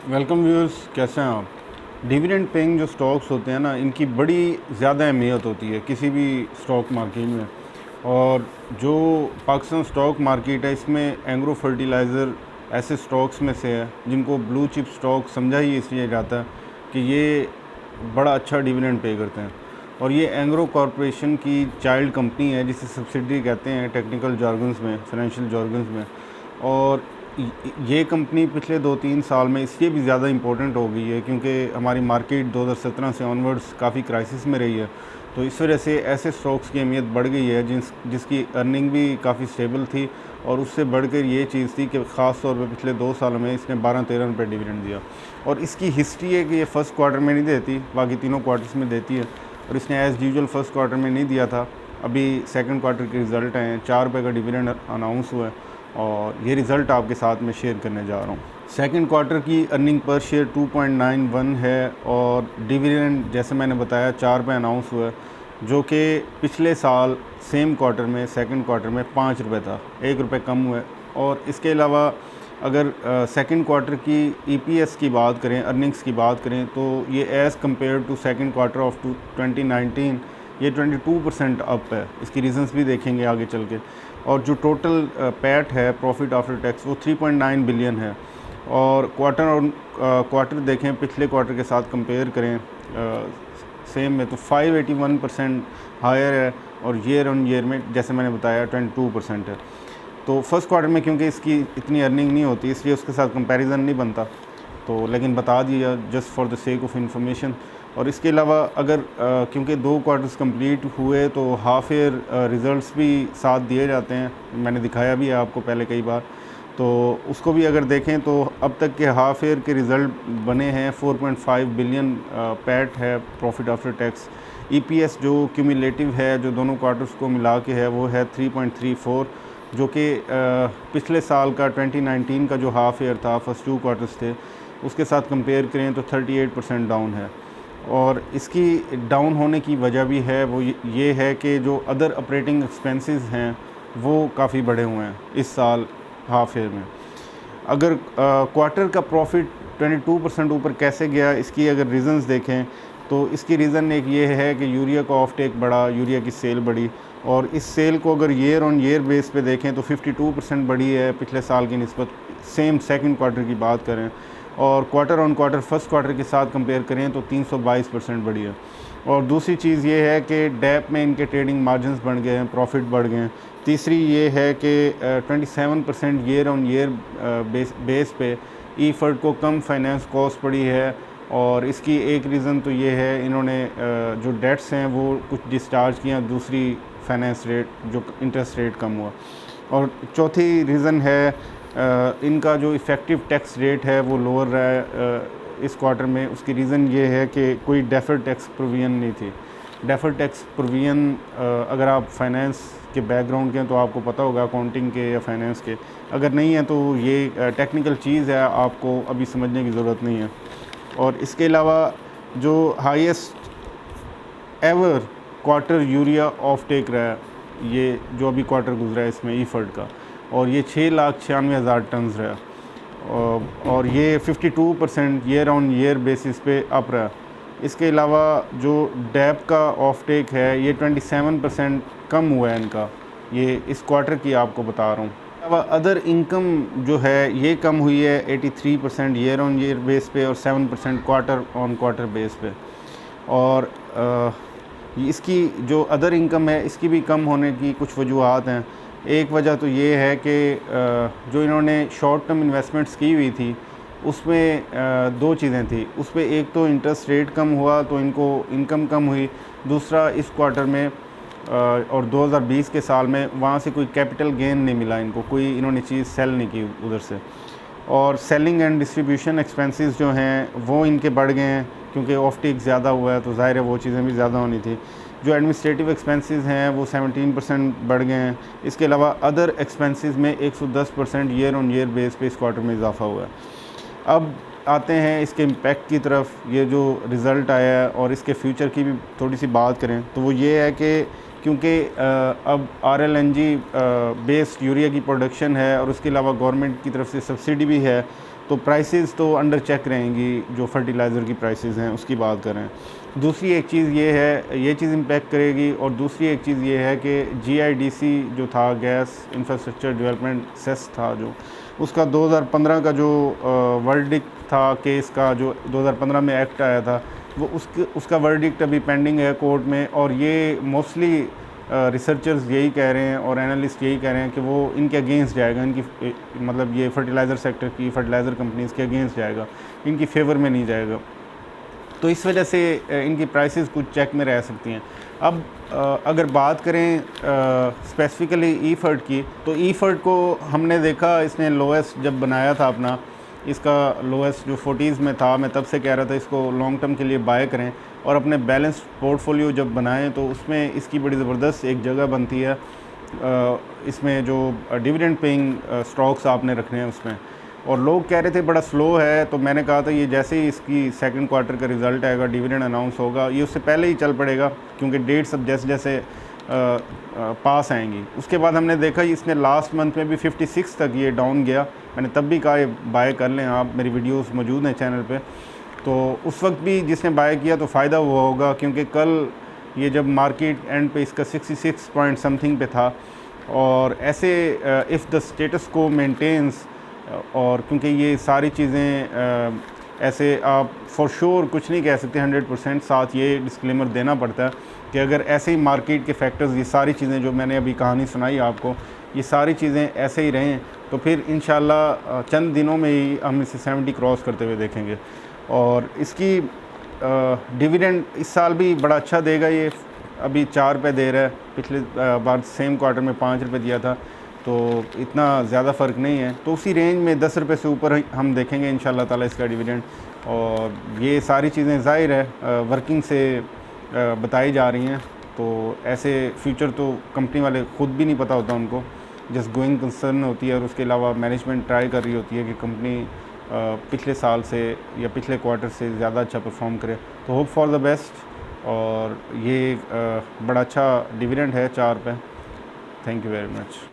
Welcome viewers, कैसे हैं आप। डिविडेंड पेइंग जो स्टॉक्स होते हैं ना, इनकी बड़ी ज़्यादा अहमियत होती है किसी भी स्टॉक मार्केट में। और जो पाकिस्तान स्टॉक मार्केट है, इसमें एंग्रो फर्टिलाइज़र ऐसे स्टॉक्स में से है जिनको ब्लू चिप स्टॉक समझा ही इसलिए जाता है कि ये बड़ा अच्छा डिविडेंड पे करते हैं। और ये एंग्रो कॉरपोरेशन की चाइल्ड कंपनी है, जिसे सब्सिडरी कहते हैं टेक्निकल जार्गन्स में, फाइनेंशियल जार्गन्स में। और ये कंपनी पिछले 2-3 साल में इसलिए भी ज़्यादा इम्पोर्टेंट हो गई है क्योंकि हमारी मार्केट 2017 से ऑनवर्ड्स काफ़ी क्राइसिस में रही है। तो इस वजह से ऐसे स्टॉक्स की अहमियत बढ़ गई है जिसकी अर्निंग भी काफ़ी स्टेबल थी। और उससे बढ़कर ये चीज़ थी कि ख़ास तौर पे पिछले 2 सालों में इसने 12-13 रुपये डिविडेंड दिया। और इसकी हिस्ट्री है कि ये फर्स्ट क्वार्टर में नहीं देती, बाकी तीनों क्वार्टर्स में देती है। और इसने एज़ यूजुअल फर्स्ट क्वार्टर में नहीं दिया था। अभी सेकंड क्वार्टर के रिज़ल्ट आए हैं, 4 रुपये का डिविडेंड अनाउंस हुआ है और ये रिज़ल्ट आपके साथ में शेयर करने जा रहा हूँ। सेकंड क्वार्टर की अर्निंग पर शेयर 2.91 है और डिविडेंड जैसे मैंने बताया 4 रुपये अनाउंस हुआ है, जो कि पिछले साल सेम क्वार्टर में सेकंड क्वार्टर में 5 रुपये था, 1 रुपये कम हुआ है। और इसके अलावा अगर सेकंड क्वार्टर की ईपीएस की बात करें, अर्निंग्स की बात करें, तो ये as compared to second quarter of 2019 ये 22% अप है। इसकी रीज़न्स भी देखेंगे आगे चल के। और जो टोटल पैट है, प्रॉफिट आफ्टर टैक्स, वो 3.9 बिलियन है। और क्वार्टर देखें, पिछले क्वार्टर के साथ कंपेयर करें सेम में, तो 581% हायर है। और ईयर ऑन ईयर में जैसे मैंने बताया 22% है। तो फर्स्ट क्वार्टर में क्योंकि इसकी इतनी अर्निंग नहीं होती, इसलिए उसके साथ कंपैरिजन नहीं बनता, तो लेकिन बता दिया just for the sake of information. और इसके अलावा अगर क्योंकि 2 क्वार्टर्स कंप्लीट हुए तो हाफ ईयर रिज़ल्ट्स भी साथ दिए जाते हैं, मैंने दिखाया भी है आपको पहले कई बार। तो उसको भी अगर देखें तो अब तक के हाफ ईयर के रिज़ल्ट बने हैं 4.5 बिलियन पैट है, प्रॉफिट आफ्टर टैक्स। ईपीएस जो क्यूमुलेटिव है, जो दोनों क्वार्टर्स को मिला के है, वो है 3.34, जो कि पिछले साल का 2019 का जो हाफ ईयर था, फर्स्ट 2 क्वार्टर्स थे, उसके साथ कंपेयर करें तो 38% डाउन है। और इसकी डाउन होने की वजह भी है, वो ये है कि जो अदर ऑपरेटिंग एक्सपेंसेस हैं वो काफ़ी बढ़े हुए हैं इस साल हाफ ईयर में। अगर क्वार्टर का प्रॉफिट 22% ऊपर कैसे गया, इसकी अगर रीज़न्स देखें तो इसकी रीज़न एक ये है कि यूरिया का ऑफ टेक बढ़ा, यूरिया की सेल बढ़ी। और इस सेल को अगर ईयर ऑन ईयर बेस पे देखें तो 52% बढ़ी है पिछले साल की निस्बत, सेम सेकंड क्वार्टर की बात करें। और quarter on quarter first quarter के साथ कंपेयर करें तो 322% बढ़ी है। और दूसरी चीज़ ये है कि डैप में इनके ट्रेडिंग मार्जिन्स बढ़ गए हैं, प्रॉफिट बढ़ गए हैं। तीसरी ये है कि 27% ईयर ऑन ईयर बेस पे ईफर्ड को कम फाइनेंस कॉस्ट पड़ी है। और इसकी एक रीज़न तो ये है, इन्होंने जो डेट्स हैं वो कुछ डिस्चार्ज किया, दूसरी फाइनेंस रेट जो इंटरेस्ट रेट कम हुआ। और चौथी रीज़न है इनका जो इफ़ेक्टिव टैक्स रेट है वो लोअर रहा है इस क्वार्टर में। उसकी रीज़न ये है कि कोई डेफर्ड टैक्स प्रोविजन नहीं थी। डेफर्ड टैक्स प्रोविजन अगर आप फाइनेंस के बैकग्राउंड के हैं तो आपको पता होगा, अकाउंटिंग के या फाइनेंस के। अगर नहीं है तो ये टेक्निकल चीज़ है, आपको अभी समझने की ज़रूरत नहीं है। और इसके अलावा जो highest ever quarter urea offtake रहा है, ये जो अभी क्वार्टर गुजरा है इसमें ईफर्ड का, और ये 6,96,000 टन रहा। और ये 52% ईयर ऑन ईयर बेसिस पे अप रहा। इसके अलावा जो डैप का ऑफ टेक है ये 27% कम हुआ है इनका, ये इस क्वार्टर की आपको बता रहा हूँ। अब अदर इनकम जो है ये कम हुई है 83% ईयर ऑन ईयर बेस पे और 7% क्वार्टर ऑन क्वार्टर बेस पे। और इसकी जो अदर इनकम है इसकी भी कम होने की कुछ वजूहत हैं। एक वजह तो ये है कि जो इन्होंने शॉर्ट टर्म इन्वेस्टमेंट्स की हुई थी उसमें 2 चीज़ें थी। उस पर एक तो इंटरेस्ट रेट कम हुआ तो इनको इनकम कम हुई। दूसरा, इस क्वार्टर में और 2020 के साल में वहाँ से कोई कैपिटल गेन नहीं मिला इनको, कोई इन्होंने चीज़ सेल नहीं की उधर से। और सेलिंग एंड डिस्ट्रीब्यूशन एक्सपेंसेस जो हैं वो इनके बढ़ गए हैं क्योंकि ऑफ टेक ज़्यादा हुआ है, तो ज़ाहिर है वो चीज़ें भी ज़्यादा होनी थी। जो एडमिनिस्ट्रेटिव एक्सपेंसेस हैं वो 17% बढ़ गए हैं। इसके अलावा अदर एक्सपेंसेस में 110% ईयर ऑन ईयर बेस पे इस क्वार्टर में इजाफा हुआ है। अब आते हैं इसके इम्पैक्ट की तरफ। ये जो रिज़ल्ट आया है और इसके फ्यूचर की भी थोड़ी सी बात करें तो वो ये है कि क्योंकि अब RLNG बेस्ड यूरिया की प्रोडक्शन है और उसके अलावा गवर्नमेंट की तरफ से सब्सिडी भी है, तो प्राइसेस तो अंडर चेक रहेंगी, जो फर्टिलाइज़र की प्राइसेस हैं उसकी बात करें। दूसरी एक चीज़ ये है, ये चीज़ इम्पैक्ट करेगी, और दूसरी एक चीज़ ये है कि GIDC जो था, गैस इंफ्रास्ट्रक्चर डेवलपमेंट सेस था, जो उसका 2015 का जो वर्डिक्ट था केस का, जो 2015 में एक्ट आया था, वो उसका वर्डिक्ट अभी पेंडिंग है कोर्ट में। और ये मोस्टली रिसर्चर्स यही कह रहे हैं और एनालिस्ट यही कह रहे हैं कि वो इनके अगेंस्ट जाएगा, इनकी मतलब ये फर्टिलाइज़र सेक्टर की, फर्टिलाइज़र कंपनीज़ के अगेंस्ट जाएगा, इनकी फेवर में नहीं जाएगा। तो इस वजह से इनकी प्राइसेस कुछ चेक में रह सकती हैं। अब अगर बात करें स्पेसिफ़िकली ईफर्ट की, तो ईफर्ट को हमने देखा, इसने लोएस्ट जब बनाया था अपना, इसका लोएस्ट जो 40s में था, मैं तब से कह रहा था इसको लॉन्ग टर्म के लिए बाय करें और अपने बैलेंस पोर्टफोलियो जब बनाएं तो उसमें इसकी बड़ी ज़बरदस्त एक जगह बनती है। इसमें जो डिविडेंड पेइंग स्टॉक्स आपने रखने हैं उसमें। और लोग कह रहे थे बड़ा स्लो है, तो मैंने कहा था ये जैसे ही इसकी सेकंड क्वार्टर का रिज़ल्ट आएगा, डिविडेंड अनाउंस होगा, ये उससे पहले ही चल पड़ेगा, क्योंकि डेट्स अब जैसे जैसे पास आएंगी। उसके बाद हमने देखा इसने लास्ट मंथ में भी 56 तक ये डाउन गया। मैंने तब भी कहा ये बाय कर लें आप, मेरी वीडियोस मौजूद हैं चैनल पे। तो उस वक्त भी जिसने बाय किया तो फ़ायदा हुआ होगा, क्योंकि कल ये जब मार्केट एंड पे इसका 66 पॉइंट समथिंग पे था, और ऐसे इफ़ द स्टेटस को मेंटेन्स, और क्योंकि ये सारी चीज़ें ऐसे आप फॉर श्योर कुछ नहीं कह सकते 100%, साथ ये डिस्क्लेमर देना पड़ता है कि अगर ऐसे ही मार्केट के फैक्टर्स, ये सारी चीज़ें जो मैंने अभी कहानी सुनाई आपको, ये सारी चीज़ें ऐसे ही रहें तो फिर इंशाल्लाह चंद दिनों में ही हम इसे 70 क्रॉस करते हुए देखेंगे। और इसकी डिविडेंड इस साल भी बड़ा अच्छा देगा। ये अभी 4 रुपये दे रहा है, पिछले बार सेम क्वार्टर में 5 रुपये दिया था, तो इतना ज़्यादा फ़र्क नहीं है। तो उसी रेंज में 10 रुपये से ऊपर हम देखेंगे इंशाल्लाह ताला इसका डिविडेंड। और ये सारी चीज़ें ज़ाहिर है वर्किंग से बताई जा रही हैं, तो ऐसे फ्यूचर तो कंपनी वाले ख़ुद भी नहीं पता होता उनको, जस्ट गोइंग कंसर्न होती है। और उसके अलावा मैनेजमेंट ट्राई कर रही होती है कि कंपनी पिछले साल से या पिछले क्वार्टर से ज़्यादा अच्छा परफॉर्म करे। तो होप फॉर द बेस्ट। और ये बड़ा अच्छा डिविडेंड है 4 रुपये। Thank you very much.